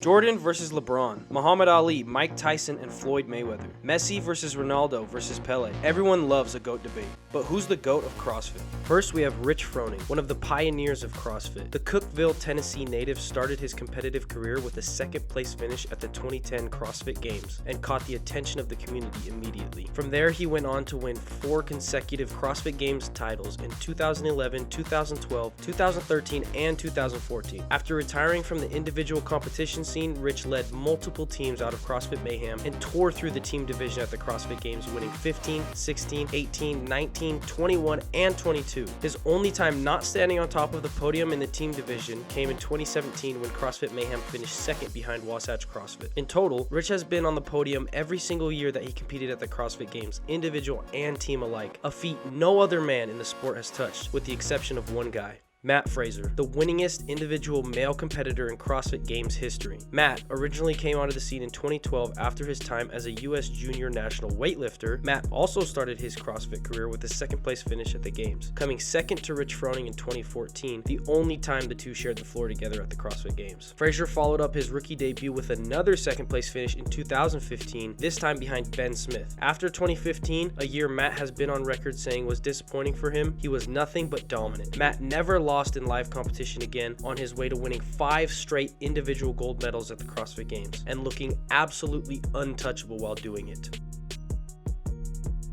Jordan versus LeBron, Muhammad Ali, Mike Tyson, and Floyd Mayweather, Messi versus Ronaldo versus Pele. Everyone loves a GOAT debate, but who's the GOAT of CrossFit? First, we have Rich Froning, one of the pioneers of CrossFit. The Cookeville, Tennessee native started his competitive career with a second place finish at the 2010 CrossFit Games and caught the attention of the community immediately. From there, he went on to win 4 consecutive CrossFit Games titles in 2011, 2012, 2013, and 2014. After retiring from the individual competition scene, Rich led multiple teams out of CrossFit Mayhem and tore through the team division at the CrossFit Games, winning 15, 16, 18, 19, 21, and 22. His only time not standing on top of the podium in the team division came in 2017 when CrossFit Mayhem finished second behind Wasatch CrossFit. In total, Rich has been on the podium every single year that he competed at the CrossFit Games, individual and team alike, a feat no other man in the sport has touched, with the exception of one guy. Matt Fraser, the winningest individual male competitor in CrossFit Games history. Matt originally came onto the scene in 2012 after his time as a U.S. junior national weightlifter. Matt also started his CrossFit career with a second place finish at the Games, coming second to Rich Froning in 2014, the only time the two shared the floor together at the CrossFit Games. Fraser followed up his rookie debut with another second place finish in 2015, this time behind Ben Smith. After 2015, a year Matt has been on record saying was disappointing for him, he was nothing but dominant. Matt never lost in live competition again, on his way to winning 5 straight individual gold medals at the CrossFit Games and looking absolutely untouchable while doing it.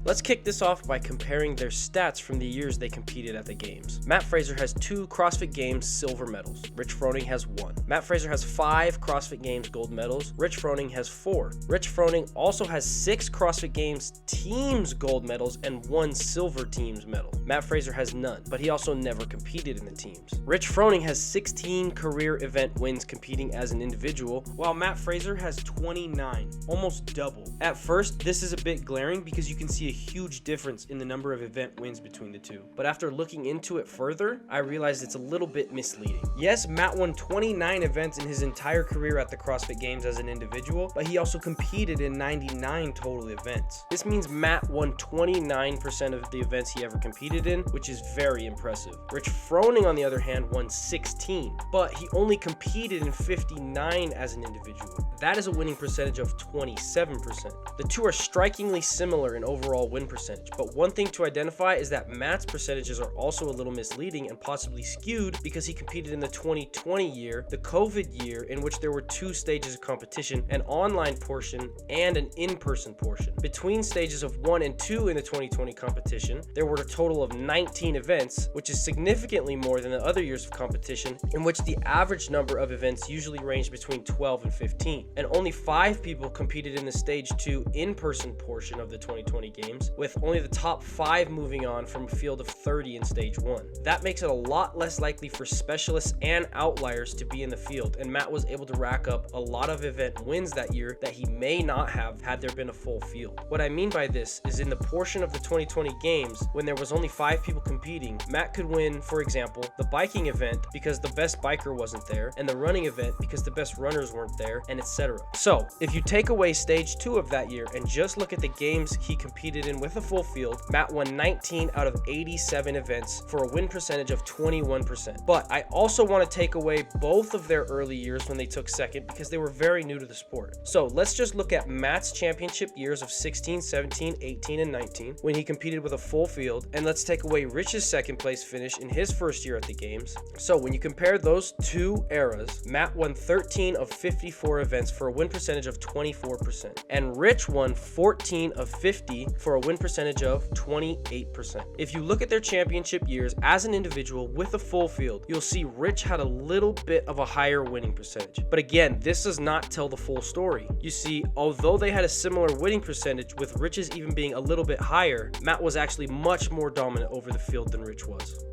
Let's kick this off by comparing their stats from the years they competed at the Games. Matt Fraser has 2 CrossFit Games silver medals. Rich Froning has 1. Matt Fraser has 5 CrossFit Games gold medals. Rich Froning has 4. Rich Froning also has 6 CrossFit Games teams gold medals and 1 silver teams medal. Matt Fraser has none, but he also never competed in the teams. Rich Froning has 16 career event wins competing as an individual, while Matt Fraser has 29, almost double. At first, this is a bit glaring because you can see a huge difference in the number of event wins between the two. But after looking into it further, I realized it's a little bit misleading. Yes, Matt won 29 events in his entire career at the CrossFit Games as an individual, but he also competed in 99 total events. This means Matt won 29% of the events he ever competed in, which is very impressive. Rich Froning, on the other hand, won 16, but he only competed in 59 as an individual. That is a winning percentage of 27%. The two are strikingly similar in overall win percentage, but one thing to identify is that Matt's percentages are also a little misleading and possibly skewed because he competed in the 2020 year, the COVID year, in which there were 2 stages of competition, an online portion and an in-person portion. Between stages of 1 and 2 in the 2020 competition, there were a total of 19 events, which is significantly more than the other years of competition, in which the average number of events usually ranged between 12 and 15, and only 5 people competed in the stage 2 in-person portion of the 2020 games, with only the top 5 moving on from a field of 30 in stage 1. That makes it a lot less likely for specialists and outliers to be in the field, and Matt was able to rack up a lot of event wins that year that he may not have had there been a full field. What I mean by this is in the portion of the 2020 games when there was only 5 people competing, Matt could win, for example, the biking event because the best biker wasn't there, and the running event because the best runners weren't there, and etc. So, if you take away stage 2 of that year and just look at the games he competed in with a full field, Matt won 19 out of 87 events for a win percentage of 21%. But I also want to take away both of their early years when they took second because they were very new to the sport. So let's just look at Matt's championship years of 16, 17, 18, and 19 when he competed with a full field, and let's take away Rich's second place finish in his first year at the Games. So when you compare those 2 eras, Matt won 13 of 54 events for a win percentage of 24%, and Rich won 14 of 50 for a win percentage of 28%. If you look at their championship years as an individual with a full field, you'll see Rich had a little bit of a higher winning percentage. But again, this does not tell the full story. You see, although they had a similar winning percentage, with Rich's even being a little bit higher, Matt was actually much more dominant over the field than Rich was.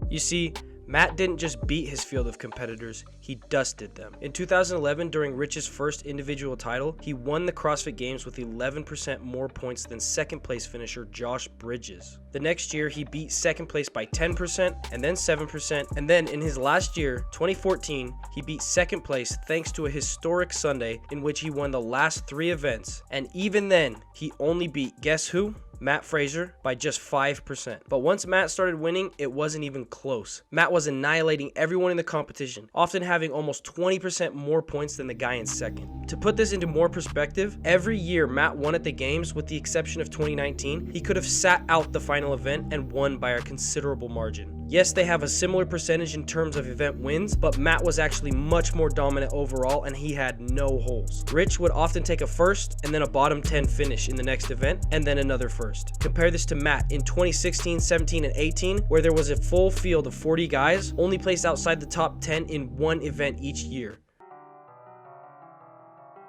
You see, Matt didn't just beat his field of competitors, he dusted them. In 2011, during Rich's first individual title, he won the CrossFit Games with 11% more points than second place finisher Josh Bridges. The next year, he beat second place by 10% and then 7%, and then in his last year, 2014, he beat second place thanks to a historic Sunday in which he won the last 3 events, and even then, he only beat, guess who? Matt Fraser by just 5%. But once Matt started winning, it wasn't even close. Matt was annihilating everyone in the competition, often having almost 20% more points than the guy in second. To put this into more perspective, every year Matt won at the games, with the exception of 2019, he could have sat out the final event and won by a considerable margin. Yes, they have a similar percentage in terms of event wins, but Matt was actually much more dominant overall and he had no holes. Rich would often take a first and then a bottom 10 finish in the next event and then another first. Compare this to Matt in 2016, 17, and 18, where there was a full field of 40 guys, only placed outside the top 10 in one event each year.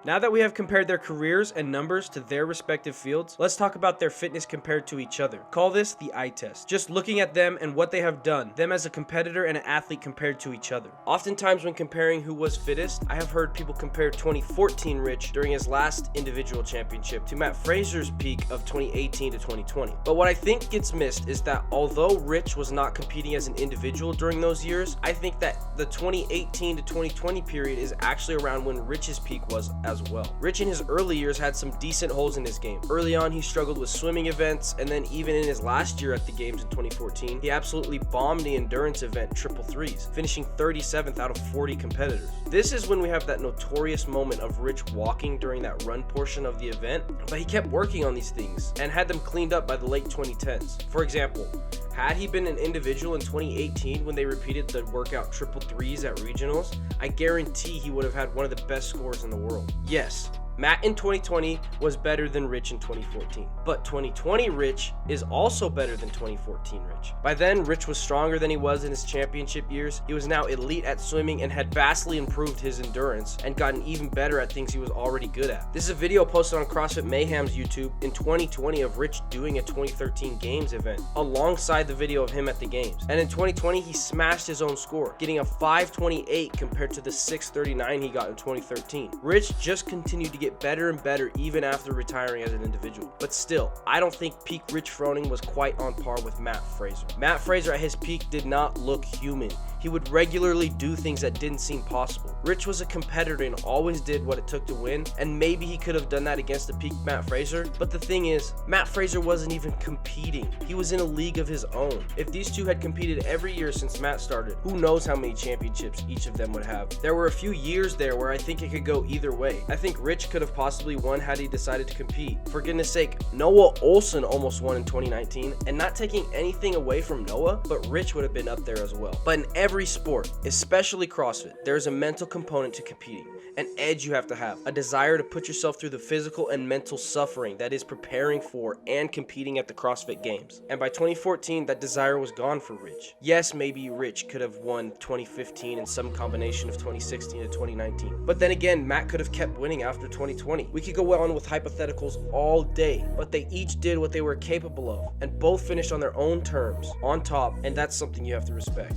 Now that we have compared their careers and numbers to their respective fields, let's talk about their fitness compared to each other. Call this the eye test. Just looking at them and what they have done, them as a competitor and an athlete compared to each other. Oftentimes when comparing who was fittest, I have heard people compare 2014 Rich during his last individual championship to Matt Fraser's peak of 2018 to 2020. But what I think gets missed is that although Rich was not competing as an individual during those years, I think that the 2018 to 2020 period is actually around when Rich's peak was as well. Rich in his early years had some decent holes in his game. Early on, he struggled with swimming events, and then even in his last year at the games in 2014, he absolutely bombed the endurance event triple threes, finishing 37th out of 40 competitors. This is when we have that notorious moment of Rich walking during that run portion of the event, but he kept working on these things and had them cleaned up by the late 2010s. For example, had he been an individual in 2018 when they repeated the workout triple threes at regionals, I guarantee he would have had one of the best scores in the world. Yes, Matt in 2020 was better than Rich in 2014, but 2020 Rich is also better than 2014 Rich. By then, Rich was stronger than he was in his championship years. He was now elite at swimming and had vastly improved his endurance and gotten even better at things he was already good at. This is a video posted on CrossFit Mayhem's YouTube in 2020 of Rich doing a 2013 games event alongside the video of him at the games. And in 2020, he smashed his own score, getting a 528 compared to the 639 he got in 2013. Rich just continued to get better and better even after retiring as an individual. But still, I don't think peak Rich Froning was quite on par with Matt Fraser. Matt Fraser at his peak did not look human. He would regularly do things that didn't seem possible. Rich was a competitor and always did what it took to win, and maybe he could have done that against the peak Matt Fraser, but the thing is, Matt Fraser wasn't even competing. He was in a league of his own. If these two had competed every year since Matt started, who knows how many championships each of them would have. There were a few years there where I think it could go either way. I think Rich could have possibly won had he decided to compete. For goodness sake, Noah Olson almost won in 2019, and not taking anything away from Noah, but Rich would have been up there as well. But in every sport, especially CrossFit, there's a mental component to competing, an edge you have to have, a desire to put yourself through the physical and mental suffering that is preparing for and competing at the CrossFit Games. And by 2014, that desire was gone for Rich. Yes, maybe Rich could have won 2015 and some combination of 2016 to 2019. But then again, Matt could have kept winning after 2020. We could go on with hypotheticals all day, but they each did what they were capable of, and both finished on their own terms, on top, and that's something you have to respect.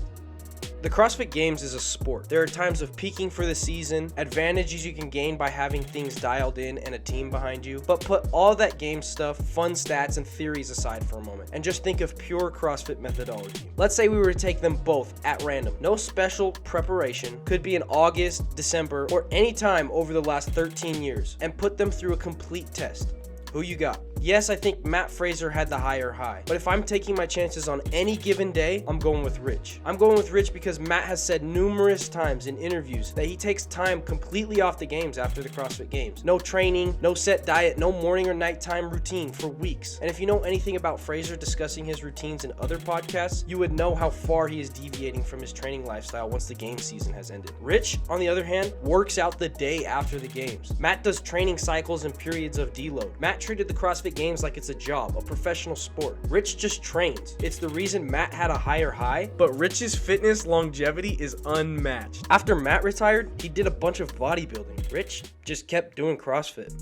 The CrossFit Games is a sport. There are times of peaking for the season, advantages you can gain by having things dialed in and a team behind you, but put all that game stuff, fun stats, and theories aside for a moment, and just think of pure CrossFit methodology. Let's say we were to take them both at random. No special preparation, could be in August, December, or any time over the last 13 years, and put them through a complete test. Who you got? Yes, I think Matt Fraser had the higher high, but if I'm taking my chances on any given day, I'm going with Rich. I'm going with Rich because Matt has said numerous times in interviews that he takes time completely off the games after the CrossFit Games. No training, no set diet, no morning or nighttime routine for weeks. And if you know anything about Fraser discussing his routines in other podcasts, you would know how far he is deviating from his training lifestyle once the game season has ended. Rich, on the other hand, works out the day after the games. Matt does training cycles and periods of deload. Matt treated the CrossFit Games like it's a job, a professional sport. Rich just trains. It's the reason Matt had a higher high, but Rich's fitness longevity is unmatched. After Matt retired, he did a bunch of bodybuilding. Rich just kept doing CrossFit.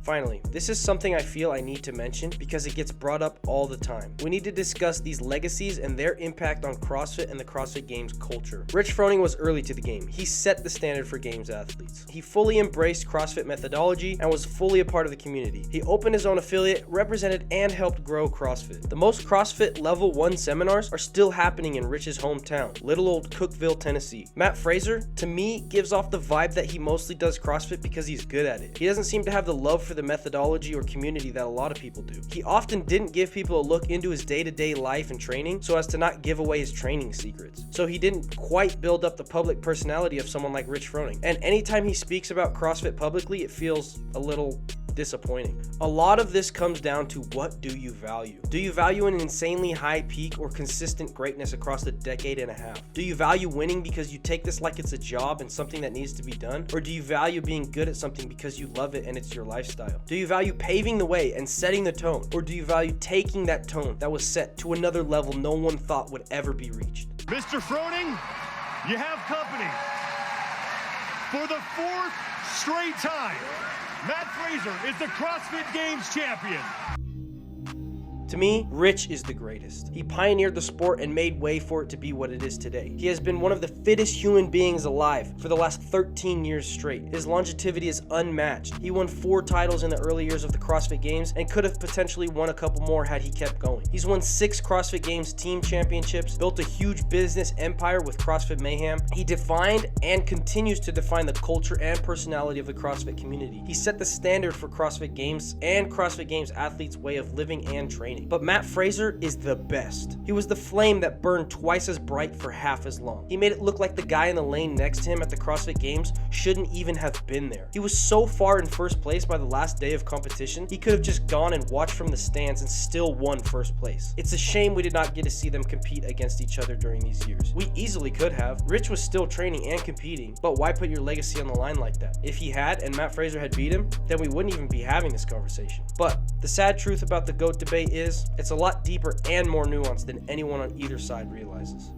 Finally, this is something I feel I need to mention because it gets brought up all the time. We need to discuss these legacies and their impact on CrossFit and the CrossFit Games culture. Rich Froning was early to the game. He set the standard for Games athletes. He fully embraced CrossFit methodology and was fully a part of the community. He opened his own affiliate, represented and helped grow CrossFit. The most CrossFit Level 1 seminars are still happening in Rich's hometown, little old Cookeville, Tennessee. Matt Fraser, to me, gives off the vibe that he mostly does CrossFit because he's good at it. He doesn't seem to have the love for for the methodology or community that a lot of people do. He often didn't give people a look into his day-to-day life and training so as to not give away his training secrets. So he didn't quite build up the public personality of someone like Rich Froning. And anytime he speaks about CrossFit publicly, it feels a little disappointing. A lot of this comes down to, what do you value? Do you value an insanely high peak or consistent greatness across a decade and a half? Do you value winning because you take this like it's a job and something that needs to be done? Or do you value being good at something because you love it and it's your lifestyle? Do you value paving the way and setting the tone? Or do you value taking that tone that was set to another level no one thought would ever be reached? Mr. Froning, you have company. For the 4th straight time, Matt Fraser is the CrossFit Games champion. To me, Rich is the greatest. He pioneered the sport and made way for it to be what it is today. He has been one of the fittest human beings alive for the last 13 years straight. His longevity is unmatched. He won 4 titles in the early years of the CrossFit Games and could have potentially won a couple more had he kept going. He's won 6 CrossFit Games team championships, built a huge business empire with CrossFit Mayhem. He defined and continues to define the culture and personality of the CrossFit community. He set the standard for CrossFit Games and CrossFit Games athletes' way of living and training. But Matt Fraser is the best. He was the flame that burned twice as bright for half as long. He made it look like the guy in the lane next to him at the CrossFit Games shouldn't even have been there. He was so far in first place by the last day of competition, he could have just gone and watched from the stands and still won first place. It's a shame we did not get to see them compete against each other during these years. We easily could have. Rich was still training and competing, but why put your legacy on the line like that? If he had and Matt Fraser had beat him, then we wouldn't even be having this conversation. But the sad truth about the GOAT debate is, it's a lot deeper and more nuanced than anyone on either side realizes.